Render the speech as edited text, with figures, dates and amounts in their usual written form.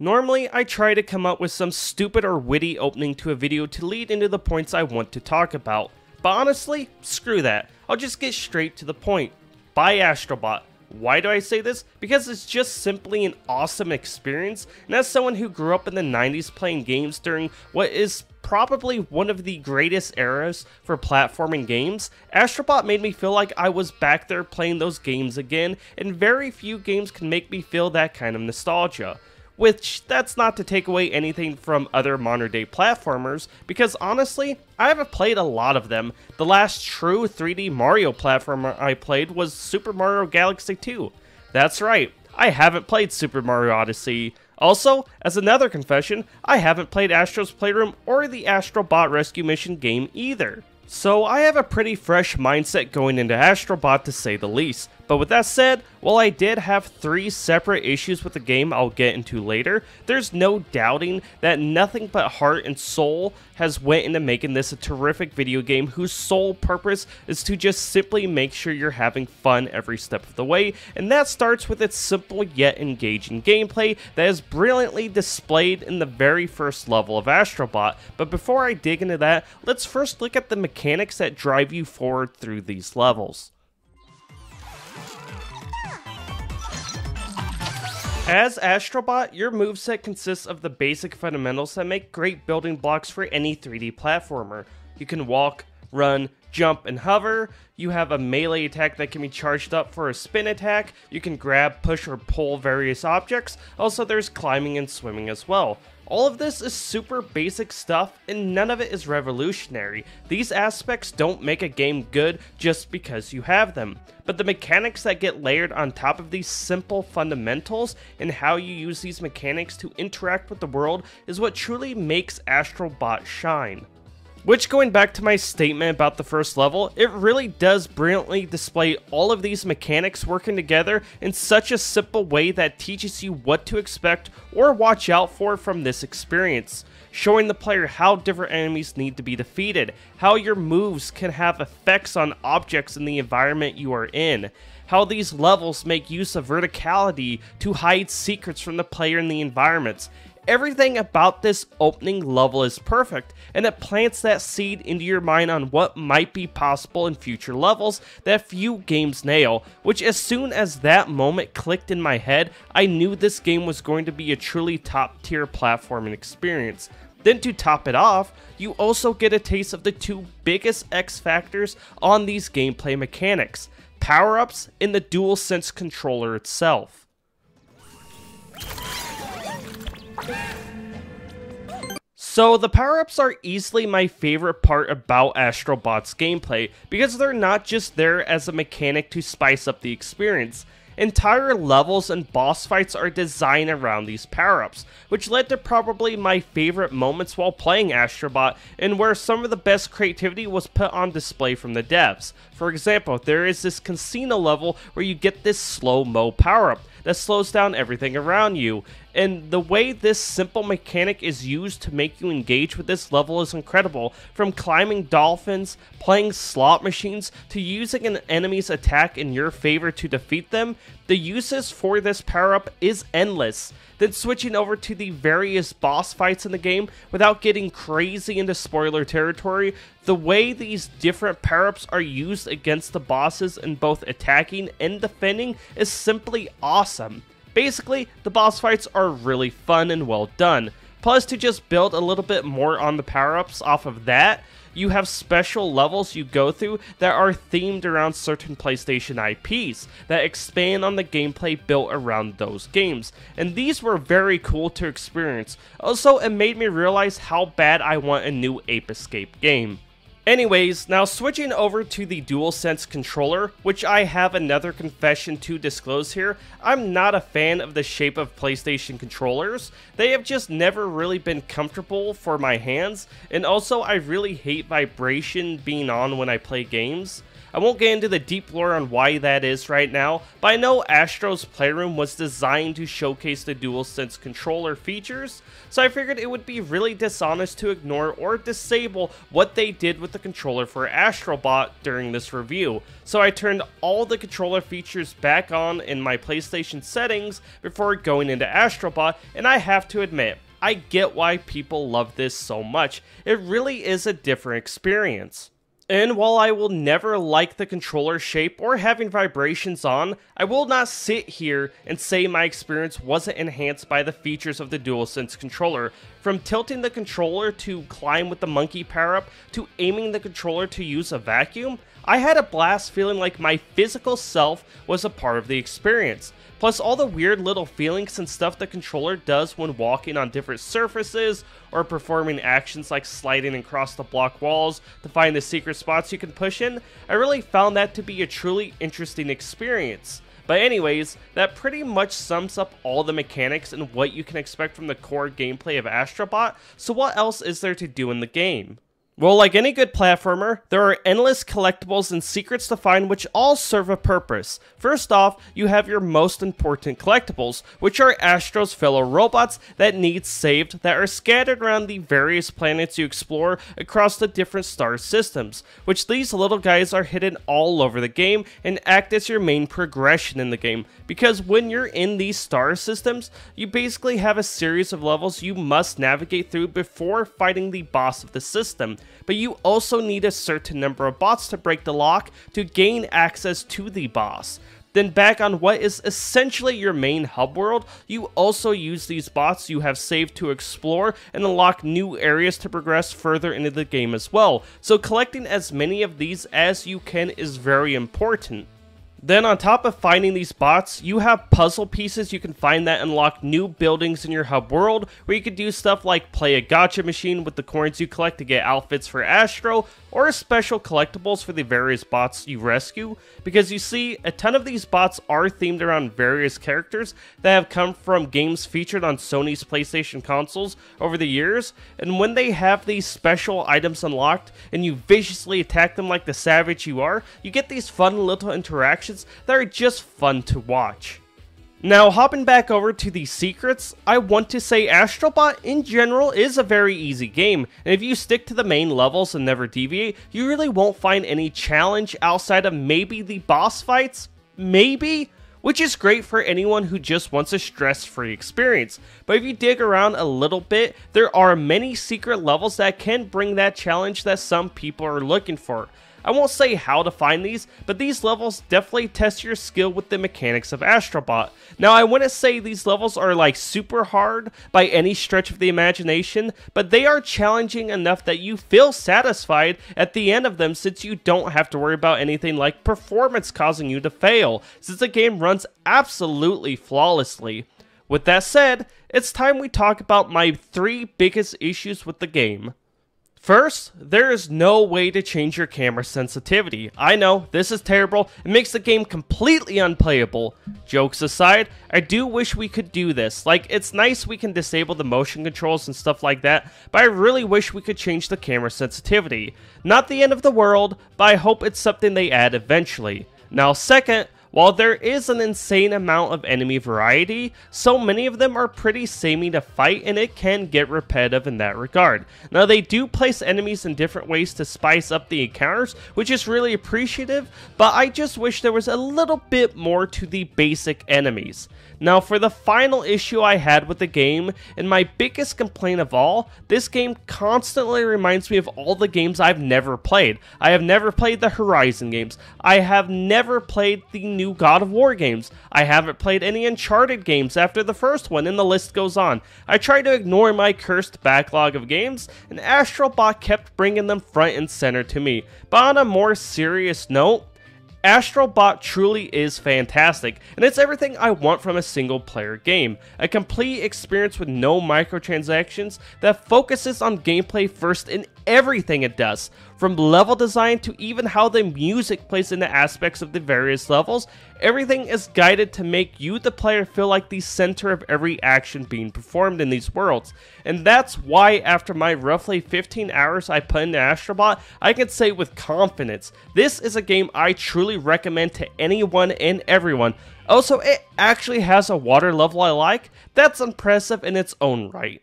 Normally, I try to come up with some stupid or witty opening to a video to lead into the points I want to talk about. But honestly, screw that. I'll just get straight to the point. Buy Astrobot. Why do I say this? Because it's just simply an awesome experience, and as someone who grew up in the 90s playing games during what is probably one of the greatest eras for platforming games, Astrobot made me feel like I was back there playing those games again, and very few games can make me feel that kind of nostalgia. Which, that's not to take away anything from other modern day platformers, because honestly, I haven't played a lot of them. The last true 3D Mario platformer I played was Super Mario Galaxy 2. That's right, I haven't played Super Mario Odyssey. Also, as another confession, I haven't played Astro's Playroom or the Astro Bot Rescue Mission game either. So I have a pretty fresh mindset going into Astrobot to say the least. But with that said, while I did have 3 separate issues with the game I'll get into later, there's no doubting that nothing but heart and soul has went into making this a terrific video game whose sole purpose is to just simply make sure you're having fun every step of the way, and that starts with its simple yet engaging gameplay that is brilliantly displayed in the very first level of Astrobot. But before I dig into that, let's first look at the mechanics that drive you forward through these levels. As Astrobot, your moveset consists of the basic fundamentals that make great building blocks for any 3D platformer. You can walk, run, jump, and hover. You have a melee attack that can be charged up for a spin attack. You can grab, push, or pull various objects. Also, there's climbing and swimming as well. All of this is super basic stuff, and none of it is revolutionary. These aspects don't make a game good just because you have them. But the mechanics that get layered on top of these simple fundamentals and how you use these mechanics to interact with the world is what truly makes Astrobot shine. Which, going back to my statement about the first level, it really does brilliantly display all of these mechanics working together in such a simple way that teaches you what to expect or watch out for from this experience, showing the player how different enemies need to be defeated, how your moves can have effects on objects in the environment you are in, how these levels make use of verticality to hide secrets from the player in the environments. Everything about this opening level is perfect, and it plants that seed into your mind on what might be possible in future levels that few games nail, which as soon as that moment clicked in my head, I knew this game was going to be a truly top tier platforming experience. Then to top it off, you also get a taste of the 2 biggest X factors on these gameplay mechanics: power-ups and the DuelSense controller itself. So the power-ups are easily my favorite part about Astrobot's gameplay, because they're not just there as a mechanic to spice up the experience. Entire levels and boss fights are designed around these power-ups, which led to probably my favorite moments while playing Astrobot, and where some of the best creativity was put on display from the devs. For example, there is this casino level where you get this slow-mo power-up that slows down everything around you, and the way this simple mechanic is used to make you engage with this level is incredible. From climbing dolphins, playing slot machines, to using an enemy's attack in your favor to defeat them, the uses for this power-up is endless. Then switching over to the various boss fights in the game, without getting crazy into spoiler territory, the way these different power-ups are used against the bosses in both attacking and defending is simply awesome. Basically, the boss fights are really fun and well done. Plus, to just build a little bit more on the power-ups off of that, you have special levels you go through that are themed around certain PlayStation IPs that expand on the gameplay built around those games, and these were very cool to experience. Also, it made me realize how bad I want a new Ape Escape game. Anyways, now switching over to the DualSense controller, which I have another confession to disclose here. I'm not a fan of the shape of PlayStation controllers. They have just never really been comfortable for my hands, and also I really hate vibration being on when I play games. I won't get into the deep lore on why that is right now, but I know Astro's Playroom was designed to showcase the DuelSense controller features, so I figured it would be really dishonest to ignore or disable what they did with the controller for Astrobot during this review. So I turned all the controller features back on in my PlayStation settings before going into Astrobot, and I have to admit, I get why people love this so much. It really is a different experience. And while I will never like the controller shape or having vibrations on, I will not sit here and say my experience wasn't enhanced by the features of the DuelSense controller. From tilting the controller to climb with the monkey power-up, to aiming the controller to use a vacuum, I had a blast feeling like my physical self was a part of the experience. Plus all the weird little feelings and stuff the controller does when walking on different surfaces or performing actions like sliding across the block walls to find the secret spots you can push in, I really found that to be a truly interesting experience. But anyways, that pretty much sums up all the mechanics and what you can expect from the core gameplay of Astrobot, so what else is there to do in the game? Well, like any good platformer, there are endless collectibles and secrets to find which all serve a purpose. First off, you have your most important collectibles, which are Astro's fellow robots that need saved that are scattered around the various planets you explore across the different star systems, which these little guys are hidden all over the game and act as your main progression in the game, because when you're in these star systems, you basically have a series of levels you must navigate through before fighting the boss of the system. But you also need a certain number of bots to break the lock to gain access to the boss. Then back on what is essentially your main hub world, you also use these bots you have saved to explore and unlock new areas to progress further into the game as well. So collecting as many of these as you can is very important. Then on top of finding these bots, you have puzzle pieces you can find that unlock new buildings in your hub world, where you can do stuff like play a gacha machine with the coins you collect to get outfits for Astro, or special collectibles for the various bots you rescue, because you see, a ton of these bots are themed around various characters that have come from games featured on Sony's PlayStation consoles over the years, and when they have these special items unlocked, and you viciously attack them like the savage you are, you get these fun little interactions that are just fun to watch. Now, hopping back over to the secrets, I want to say Astrobot in general is a very easy game, and if you stick to the main levels and never deviate, you really won't find any challenge outside of maybe the boss fights, maybe, which is great for anyone who just wants a stress-free experience. But if you dig around a little bit, there are many secret levels that can bring that challenge that some people are looking for. I won't say how to find these, but these levels definitely test your skill with the mechanics of Astrobot. Now, I wouldn't say these levels are like super hard by any stretch of the imagination, but they are challenging enough that you feel satisfied at the end of them, since you don't have to worry about anything like performance causing you to fail, since the game runs absolutely flawlessly. With that said, it's time we talk about my 3 biggest issues with the game. First, there is no way to change your camera sensitivity. I know, this is terrible, it makes the game completely unplayable. Jokes aside, I do wish we could do this. Like, it's nice we can disable the motion controls and stuff like that, but I really wish we could change the camera sensitivity. Not the end of the world, but I hope it's something they add eventually. Now second, while there is an insane amount of enemy variety, so many of them are pretty samey to fight, and it can get repetitive in that regard. Now, they do place enemies in different ways to spice up the encounters, which is really appreciative, but I just wish there was a little bit more to the basic enemies. Now, for the final issue I had with the game, and my biggest complaint of all, this game constantly reminds me of all the games I've never played. I have never played the Horizon games. I have never played the new God of War games. I haven't played any Uncharted games after the first one, and the list goes on. I tried to ignore my cursed backlog of games, and Astrobot kept bringing them front and center to me. But on a more serious note, Astrobot truly is fantastic, and it's everything I want from a single-player game. A complete experience with no microtransactions that focuses on gameplay first in everything it does, from level design to even how the music plays into aspects of the various levels. Everything is guided to make you, the player, feel like the center of every action being performed in these worlds. And that's why, after my roughly 15 hours I put into Astrobot, I can say with confidence, this is a game I truly recommend to anyone and everyone. Also, it actually has a water level I like. That's impressive in its own right.